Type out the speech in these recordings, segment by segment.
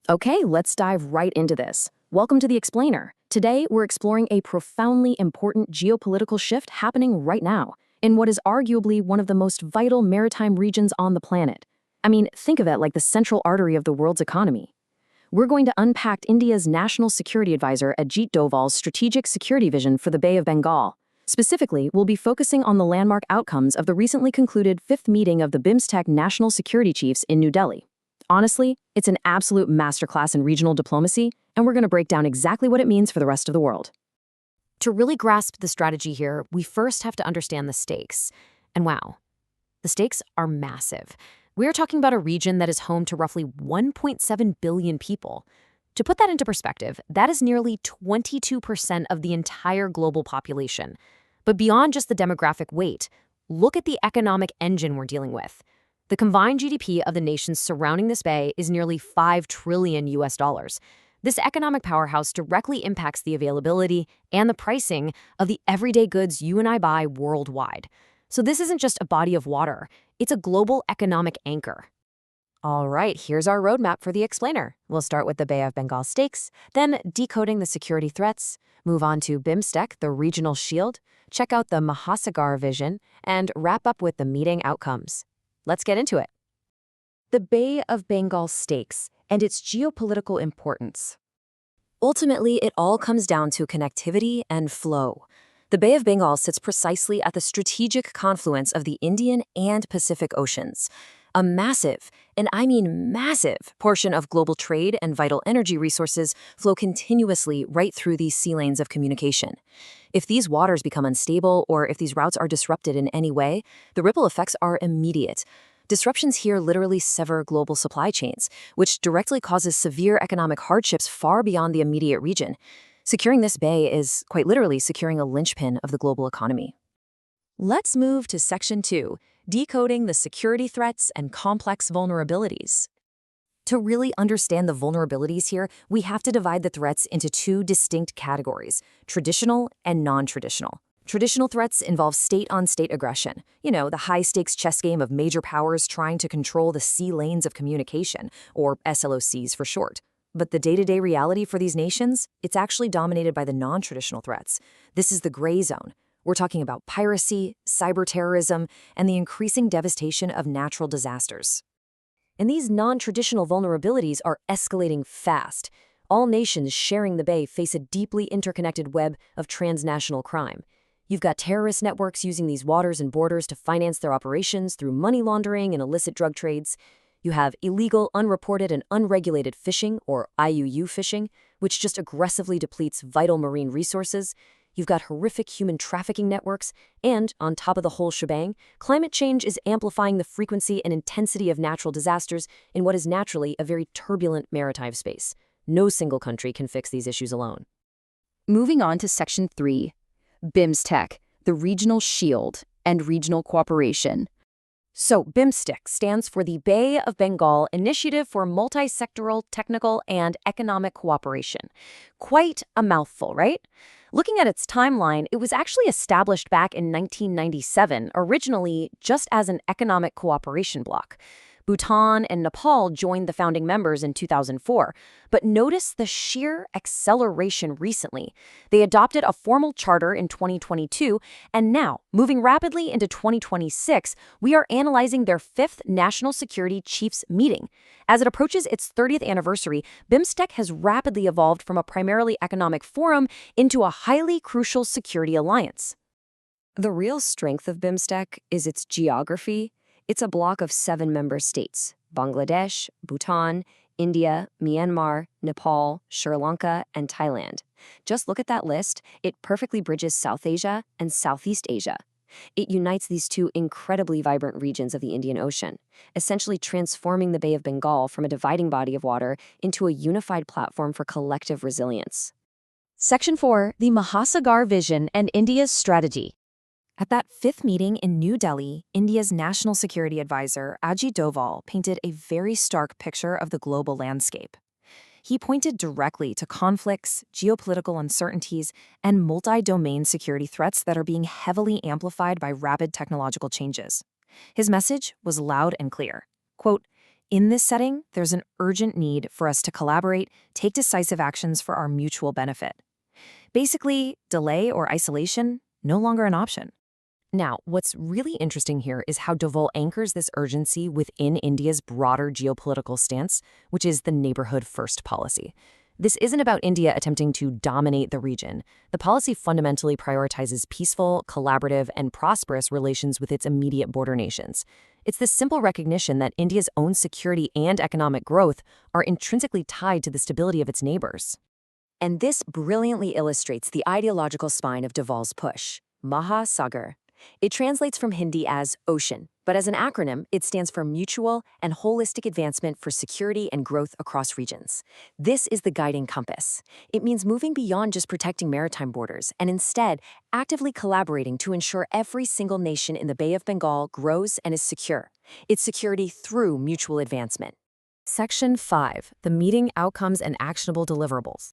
Okay, let's dive right into this. Welcome to The Explainer. Today, we're exploring a profoundly important geopolitical shift happening right now, in what is arguably one of the most vital maritime regions on the planet. I mean, think of it like the central artery of the world's economy. We're going to unpack India's National Security Advisor Ajit Doval's strategic security vision for the Bay of Bengal. Specifically, we'll be focusing on the landmark outcomes of the recently concluded fifth meeting of the BIMSTEC national security chiefs in New Delhi. Honestly, it's an absolute masterclass in regional diplomacy, and we're going to break down exactly what it means for the rest of the world. To really grasp the strategy here, we first have to understand the stakes. And wow, the stakes are massive. We're talking about a region that is home to roughly 1.7 billion people. To put that into perspective, that is nearly 22% of the entire global population. But beyond just the demographic weight, look at the economic engine we're dealing with. The combined GDP of the nations surrounding this bay is nearly 5 trillion US dollars. This economic powerhouse directly impacts the availability and the pricing of the everyday goods you and I buy worldwide. So this isn't just a body of water, it's a global economic anchor. All right, here's our roadmap for the explainer. We'll start with the Bay of Bengal stakes, then decoding the security threats, move on to BIMSTEC, the regional shield, check out the Mahasagar vision, and wrap up with the meeting outcomes. Let's get into it. The Bay of Bengal stakes and its geopolitical importance. Ultimately, it all comes down to connectivity and flow. The Bay of Bengal sits precisely at the strategic confluence of the Indian and Pacific Oceans. A massive, and I mean massive, portion of global trade and vital energy resources flow continuously right through these sea lanes of communication. If these waters become unstable or if these routes are disrupted in any way, the ripple effects are immediate. Disruptions here literally sever global supply chains, which directly causes severe economic hardships far beyond the immediate region. Securing this bay is, quite literally, securing a linchpin of the global economy. Let's move to Section 2, decoding the security threats and complex vulnerabilities. To really understand the vulnerabilities here, we have to divide the threats into two distinct categories, traditional and non-traditional. Traditional threats involve state-on-state aggression, the high-stakes chess game of major powers trying to control the sea lanes of communication, or SLOCs for short. But the day-to-day reality for these nations, it's actually dominated by the non-traditional threats. This is the gray zone. We're talking about piracy, cyber-terrorism, and the increasing devastation of natural disasters. And these non-traditional vulnerabilities are escalating fast. All nations sharing the bay face a deeply interconnected web of transnational crime. You've got terrorist networks using these waters and borders to finance their operations through money laundering and illicit drug trades. You have illegal, unreported, and unregulated fishing, or IUU fishing, which just aggressively depletes vital marine resources. You've got horrific human trafficking networks, and, on top of the whole shebang, climate change is amplifying the frequency and intensity of natural disasters in what is naturally a very turbulent maritime space. No single country can fix these issues alone. Moving on to Section 3, BIMSTEC, the regional shield and regional cooperation. So, BIMSTEC stands for the Bay of Bengal Initiative for Multi-Sectoral Technical and Economic Cooperation. Quite a mouthful, right? Looking at its timeline, it was actually established back in 1997, originally just as an economic cooperation bloc. Bhutan and Nepal joined the founding members in 2004, but notice the sheer acceleration recently. They adopted a formal charter in 2022, and now, moving rapidly into 2026, we are analyzing their fifth National Security Chiefs meeting. As it approaches its 30th anniversary, BIMSTEC has rapidly evolved from a primarily economic forum into a highly crucial security alliance. The real strength of BIMSTEC is its geography. It's a bloc of 7 member states: Bangladesh, Bhutan, India, Myanmar, Nepal, Sri Lanka, and Thailand. Just look at that list. It perfectly bridges South Asia and Southeast Asia. It unites these two incredibly vibrant regions of the Indian Ocean, essentially transforming the Bay of Bengal from a dividing body of water into a unified platform for collective resilience. Section 4, the Mahasagar Vision and India's Strategy. At that fifth meeting in New Delhi, India's National Security Advisor, Ajit Doval, painted a very stark picture of the global landscape. He pointed directly to conflicts, geopolitical uncertainties, and multi-domain security threats that are being heavily amplified by rapid technological changes. His message was loud and clear. Quote, In this setting, there's an urgent need for us to collaborate, take decisive actions for our mutual benefit. Basically, delay or isolation, no longer an option. Now, what's really interesting here is how Doval anchors this urgency within India's broader geopolitical stance, which is the neighborhood first policy. This isn't about India attempting to dominate the region. The policy fundamentally prioritizes peaceful, collaborative, and prosperous relations with its immediate border nations. It's the simple recognition that India's own security and economic growth are intrinsically tied to the stability of its neighbors. And this brilliantly illustrates the ideological spine of Doval's push, Maha Sagar. It translates from Hindi as ocean, but as an acronym, it stands for Mutual and Holistic Advancement for Security and Growth Across Regions. This is the guiding compass. It means moving beyond just protecting maritime borders and instead actively collaborating to ensure every single nation in the Bay of Bengal grows and is secure. It's security through mutual advancement. Section 5. The Meeting Outcomes and Actionable Deliverables.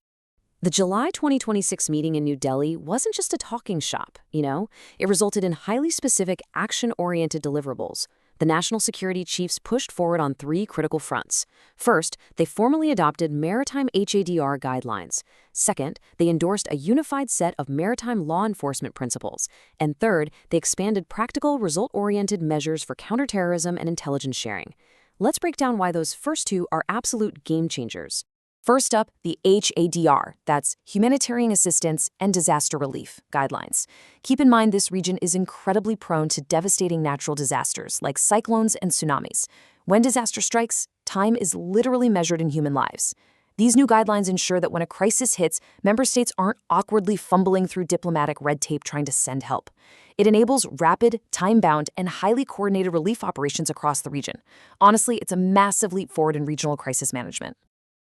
The July 2026 meeting in New Delhi wasn't just a talking shop, It resulted in highly specific, action-oriented deliverables. The national security chiefs pushed forward on 3 critical fronts. First, they formally adopted maritime HADR guidelines. Second, they endorsed a unified set of maritime law enforcement principles. And third, they expanded practical, result-oriented measures for counter-terrorism and intelligence sharing. Let's break down why those first 2 are absolute game changers. First up, the HADR, that's Humanitarian Assistance and Disaster Relief Guidelines. Keep in mind this region is incredibly prone to devastating natural disasters like cyclones and tsunamis. When disaster strikes, time is literally measured in human lives. These new guidelines ensure that when a crisis hits, member states aren't awkwardly fumbling through diplomatic red tape trying to send help. It enables rapid, time-bound, and highly coordinated relief operations across the region. Honestly, it's a massive leap forward in regional crisis management.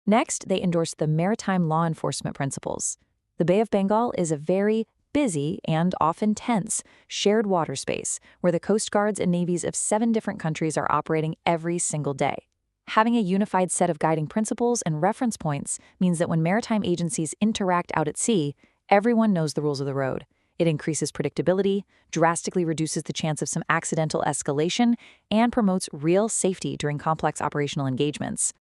Next, they endorsed the maritime law enforcement principles. The Bay of Bengal is a very busy and often tense shared water space where the coast guards and navies of 7 different countries are operating every single day. Having a unified set of guiding principles and reference points means that when maritime agencies interact out at sea, everyone knows the rules of the road. It increases predictability, drastically reduces the chance of some accidental escalation, and promotes real safety during complex operational engagements.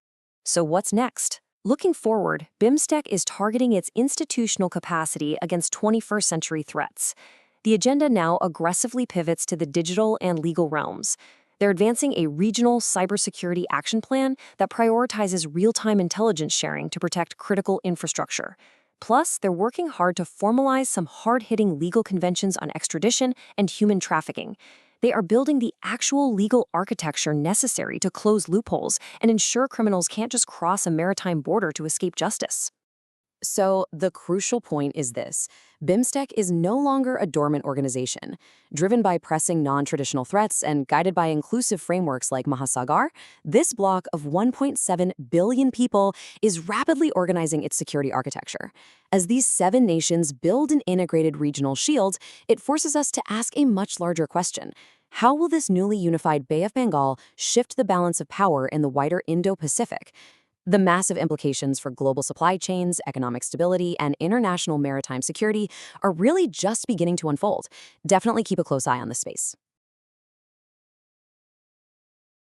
So what's next? Looking forward, BIMSTEC is targeting its institutional capacity against 21st century threats. The agenda now aggressively pivots to the digital and legal realms. They're advancing a regional cybersecurity action plan that prioritizes real-time intelligence sharing to protect critical infrastructure. Plus, they're working hard to formalize some hard-hitting legal conventions on extradition and human trafficking. They are building the actual legal architecture necessary to close loopholes and ensure criminals can't just cross a maritime border to escape justice. So the crucial point is this. BIMSTEC is no longer a dormant organization. Driven by pressing non-traditional threats and guided by inclusive frameworks like Mahasagar, this bloc of 1.7 billion people is rapidly organizing its security architecture. As these 7 nations build an integrated regional shield, it forces us to ask a much larger question. How will this newly unified Bay of Bengal shift the balance of power in the wider Indo-Pacific? The massive implications for global supply chains, economic stability, and international maritime security are really just beginning to unfold. Definitely keep a close eye on this space.